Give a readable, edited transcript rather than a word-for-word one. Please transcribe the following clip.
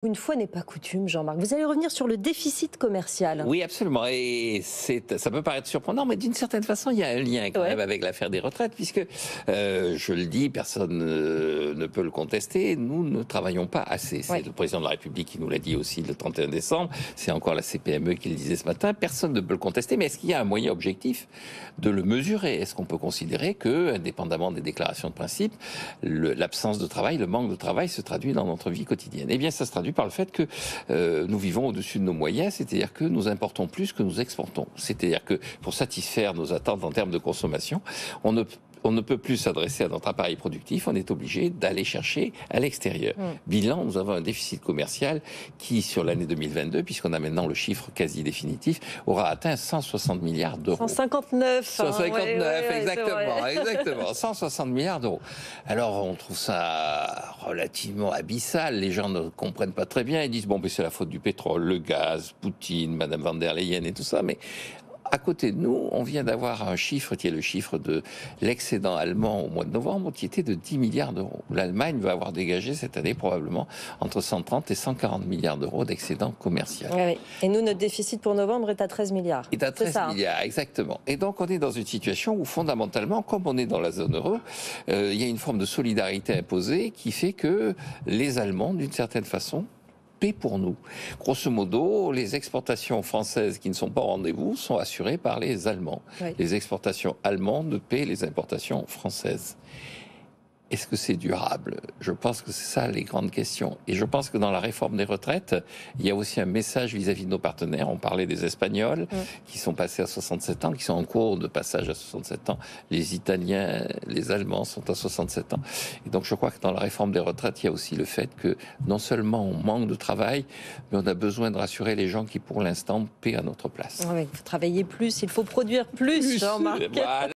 Une fois n'est pas coutume, Jean-Marc, vous allez revenir sur le déficit commercial. Oui, absolument. Et ça peut paraître surprenant, mais d'une certaine façon, il y a un lien quand même avec l'affaire des retraites, puisque, je le dis, personne ne peut le contester, nous ne travaillons pas assez. C'est le président de la République qui nous l'a dit aussi le 31 décembre, c'est encore la CPME qui le disait ce matin, personne ne peut le contester, mais est-ce qu'il y a un moyen objectif de le mesurer? Est-ce qu'on peut considérer que, indépendamment des déclarations de principe, l'absence de travail, le manque de travail se traduit dans notre vie quotidienne? Eh bien, ça se traduit par le fait que nous vivons au-dessus de nos moyens, c'est-à-dire que nous importons plus que nous exportons. C'est-à-dire que pour satisfaire nos attentes en termes de consommation, on ne peut plus s'adresser à notre appareil productif, on est obligé d'aller chercher à l'extérieur. Bilan, nous avons un déficit commercial qui, sur l'année 2022, puisqu'on a maintenant le chiffre quasi définitif, aura atteint 160 milliards d'euros. 159. 159, exactement. 160 milliards d'euros. Alors, on trouve ça relativement abyssal. Les gens ne comprennent pas très bien. Ils disent, bon, mais c'est la faute du pétrole, le gaz, Poutine, Madame van der Leyen et tout ça. Mais à côté de nous, on vient d'avoir un chiffre qui est le chiffre de l'excédent allemand au mois de novembre, qui était de 10 milliards d'euros. L'Allemagne va avoir dégagé cette année probablement entre 130 et 140 milliards d'euros d'excédent commercial. Oui. Et nous, notre déficit pour novembre est à 13 milliards. Il est à 13 milliards, exactement. Et donc, on est dans une situation où, fondamentalement, comme on est dans la zone euro, il y a une forme de solidarité imposée qui fait que les Allemands, d'une certaine façon, paient pour nous. Grosso modo, les exportations françaises qui ne sont pas au rendez-vous sont assurées par les Allemands. Les exportations allemandes paient les importations françaises. Est-ce que c'est durable? Je pense que c'est ça les grandes questions. Et je pense que dans la réforme des retraites, il y a aussi un message vis-à-vis de nos partenaires. On parlait des Espagnols qui sont passés à 67 ans, qui sont en cours de passage à 67 ans. Les Italiens, les Allemands sont à 67 ans. Et donc je crois que dans la réforme des retraites, il y a aussi le fait que non seulement on manque de travail, mais on a besoin de rassurer les gens qui pour l'instant paient à notre place. Oui, il faut travailler plus, il faut produire plus, Jean-Marc. Voilà.